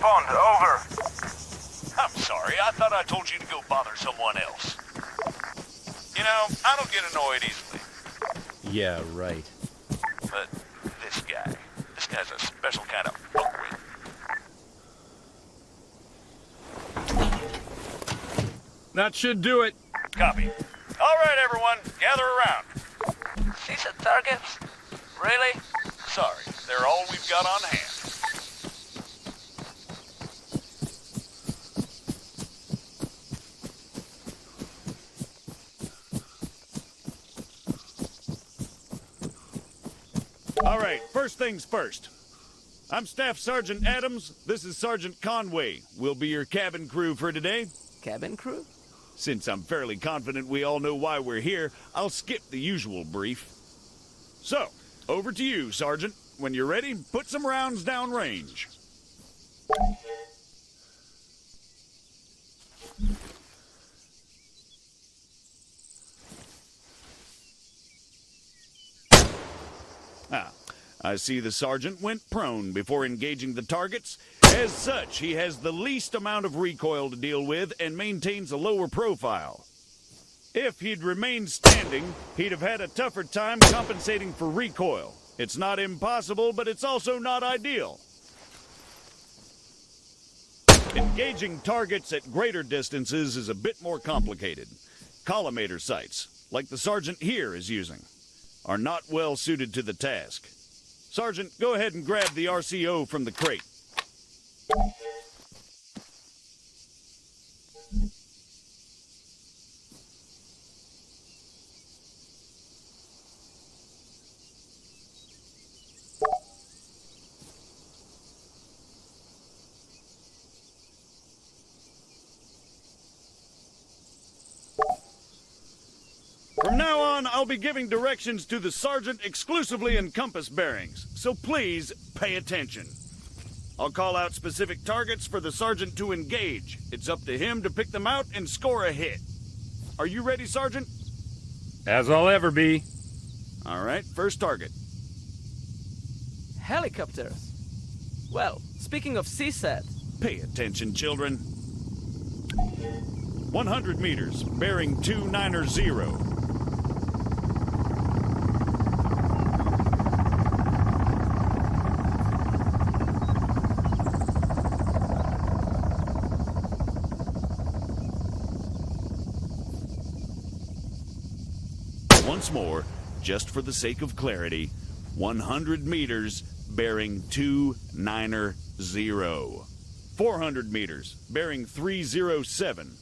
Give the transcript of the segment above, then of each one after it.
respond. Over. I'm sorry, I thought I told you to go bother someone else. You know, I don't get annoyed easily. Yeah, right. But this guy's a special kind of fuckwit. That should do it. Copy. All right, everyone, gather around. CSAT targets? Really? Sorry, they're all we've got on hand. All right, first things first. I'm Staff Sergeant Adams. This is Sergeant Conway. We'll be your cabin crew for today. Cabin crew? Since I'm fairly confident we all know why we're here, I'll skip the usual brief. So, over to you, Sergeant. When you're ready, put some rounds downrange. I see the sergeant went prone before engaging the targets. As such, he has the least amount of recoil to deal with and maintains a lower profile. If he'd remained standing, he'd have had a tougher time compensating for recoil. It's not impossible, but it's also not ideal. Engaging targets at greater distances is a bit more complicated. Collimator sights, like the sergeant here is using, are not well suited to the task. Sergeant, go ahead and grab the RCO from the crate. From now on, I'll be giving directions to the sergeant exclusively in compass bearings, so please pay attention. I'll call out specific targets for the sergeant to engage. It's up to him to pick them out and score a hit. Are you ready, Sergeant? As I'll ever be. All right, first target. Helicopters. Well, speaking of CSAT... Pay attention, children. 100 meters, bearing 290. Once more, just for the sake of clarity, 100 meters, bearing 290. 400 meters, bearing 307.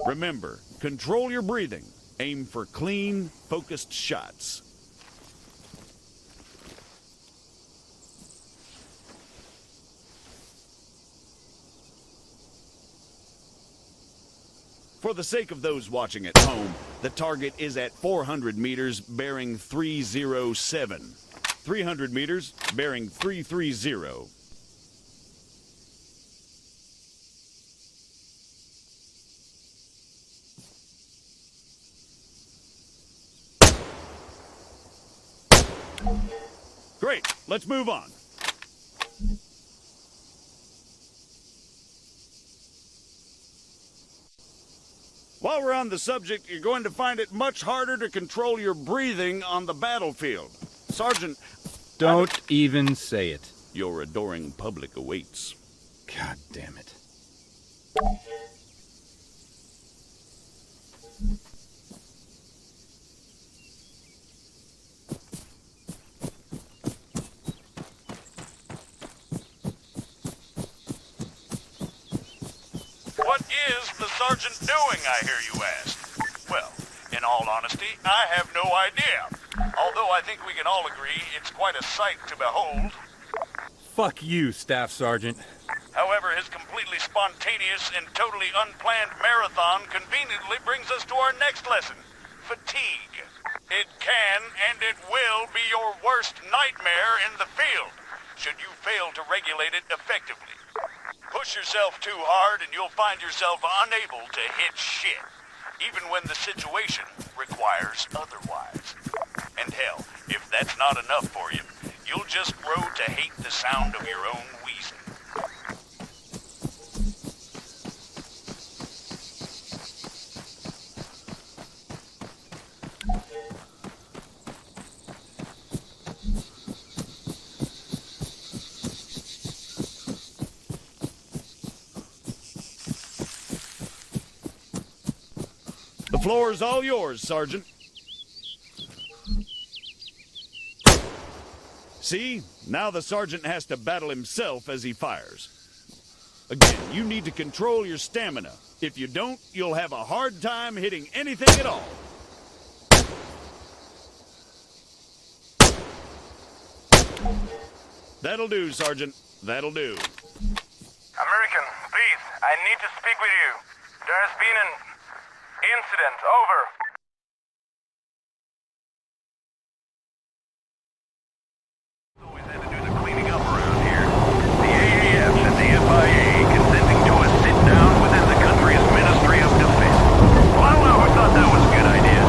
Remember, control your breathing. Aim for clean, focused shots. For the sake of those watching at home, the target is at 400 meters, bearing 307. 300 meters, bearing 330. Great, let's move on. While we're on the subject, you're going to find it much harder to control your breathing on the battlefield. Sergeant... Don't even say it. Your adoring public awaits. God damn it. What is the sergeant doing, I hear you ask? Well, in all honesty, I have no idea. Although I think we can all agree it's quite a sight to behold. Fuck you, Staff Sergeant. However, his completely spontaneous and totally unplanned marathon conveniently brings us to our next lesson, fatigue. It can and it will be your worst nightmare in the field, should you fail to regulate it effectively. Push yourself too hard and you'll find yourself unable to hit shit, even when the situation requires otherwise. And hell, if that's not enough for you, you'll just grow to hate the sound of your own wheezing. floor's all yours, Sergeant. See? Now the sergeant has to battle himself as he fires. Again, you need to control your stamina. If you don't, you'll have a hard time hitting anything at all. That'll do, Sergeant. That'll do. American, please, I need to speak with you. There has been an incident. Over. Always had to do the cleaning up around here. The AAF and the FIA consenting to a sit-down within the country's Ministry of Defense. Well, I don't know who thought that was a good idea.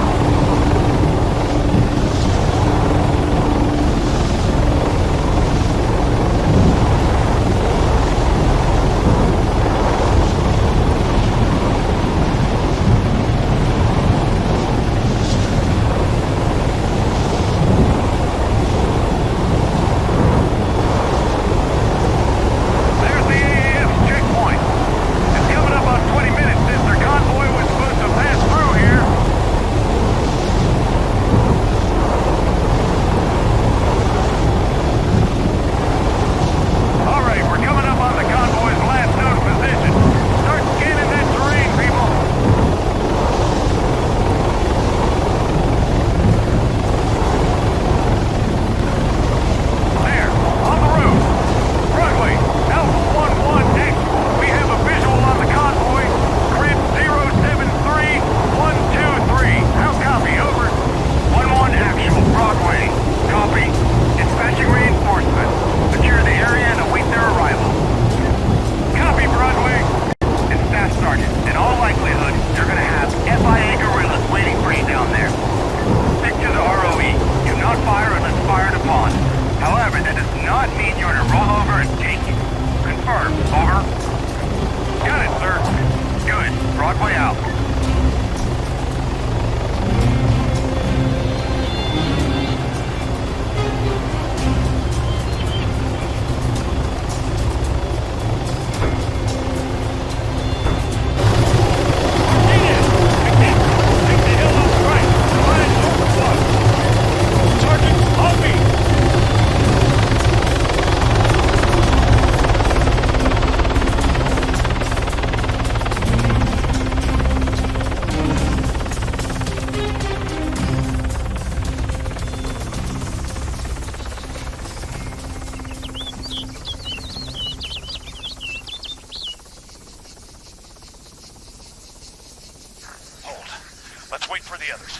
Let's wait for the others.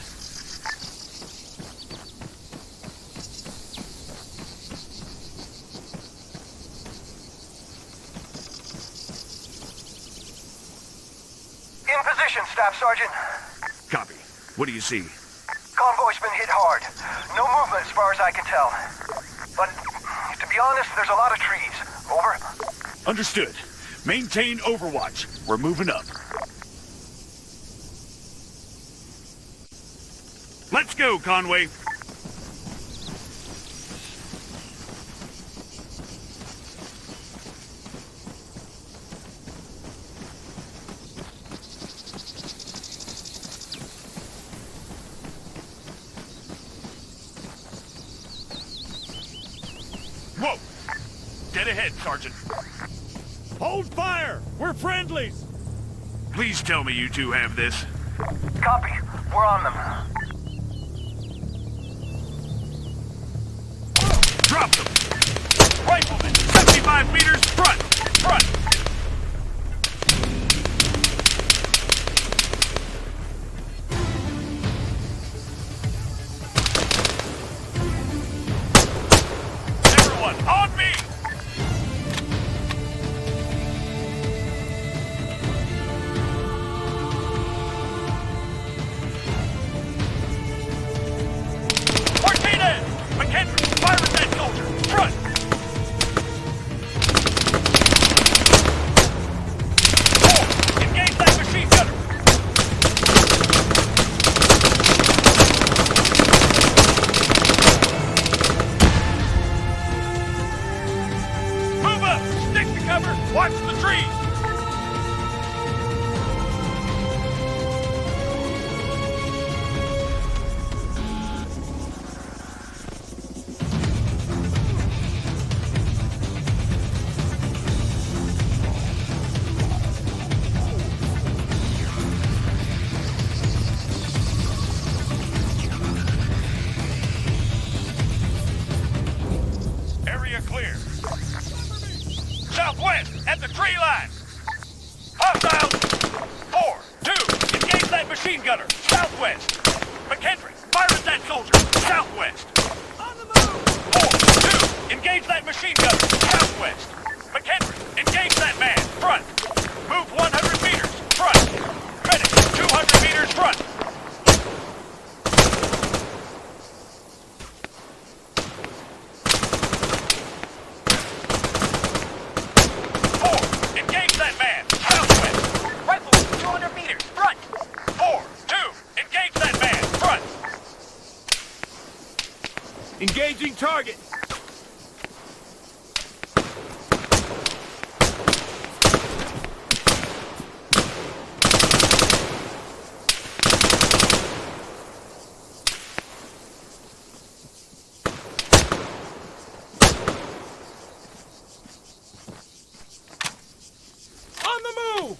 In position, Staff Sergeant. Copy. What do you see? Convoy's been hit hard. No movement as far as I can tell. But, to be honest, there's a lot of trees. Over. Understood. Maintain overwatch. We're moving up. Let's go, Conway. Whoa! Dead ahead, Sergeant. Hold fire! We're friendlies! Please tell me you two have this. Copy. We're on them. Drop them! Riflemen, 75 meters front! Front! Everyone, on me! Martinez! McHenry, fire at that soldier! Front! Oh, engage that machine gunner! Move up! Stick to cover! Watch the trees! Southwest, at the tree line. Hostiles. 4, 2, engage that machine gunner. Southwest. McKendrick, fire at that soldier. Southwest. On the move. 4, 2, engage that machine gunner. Southwest. McKendrick, engage that man. Front. Move 100 meters. Front. Medic, 200 meters front. 4, engage that man. Southwest. Rifle, 200 meters. Front. 4, 2, engage that man. Front. Engaging target. On the move!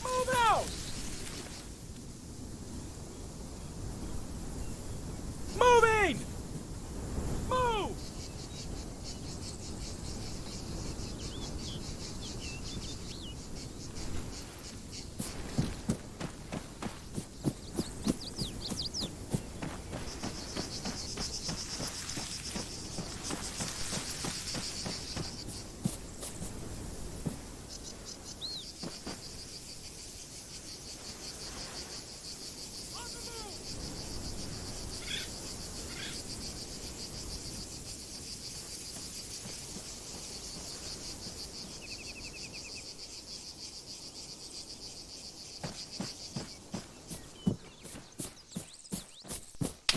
Move out! Moving! Move!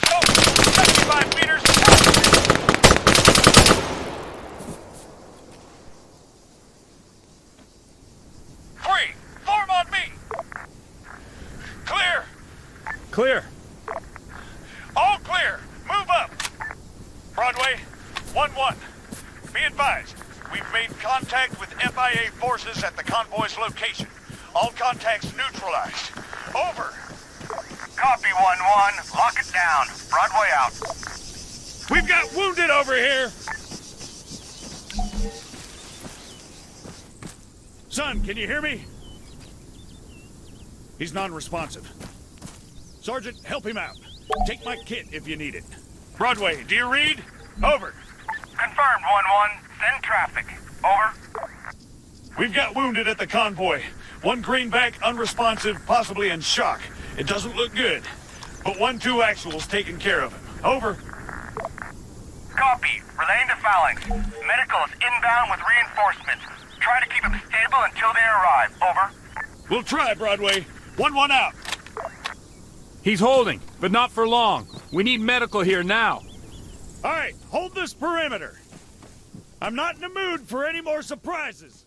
Go. 75 meters. 3, form on me. Clear. Clear. All clear. Move up. Broadway, 1-1. Be advised, we've made contact with FIA forces at the convoy's location. All contacts neutralized. Over. Copy, 1-1. Lock it down. Broadway out. We've got wounded over here. Son, can you hear me? He's non-responsive. Sergeant, help him out. Take my kit if you need it. Broadway, do you read? Over. Confirmed, 1-1. Send traffic. Over. We've got wounded at the convoy. One greenback, unresponsive, possibly in shock. It doesn't look good. But 1-2 actual's taken care of him. Over. Copy. Relaying to Phalanx. Medical is inbound with reinforcements. Try to keep him stable until they arrive. Over. We'll try, Broadway. 1-1 out. He's holding, but not for long. We need medical here now. All right, hold this perimeter. I'm not in the mood for any more surprises.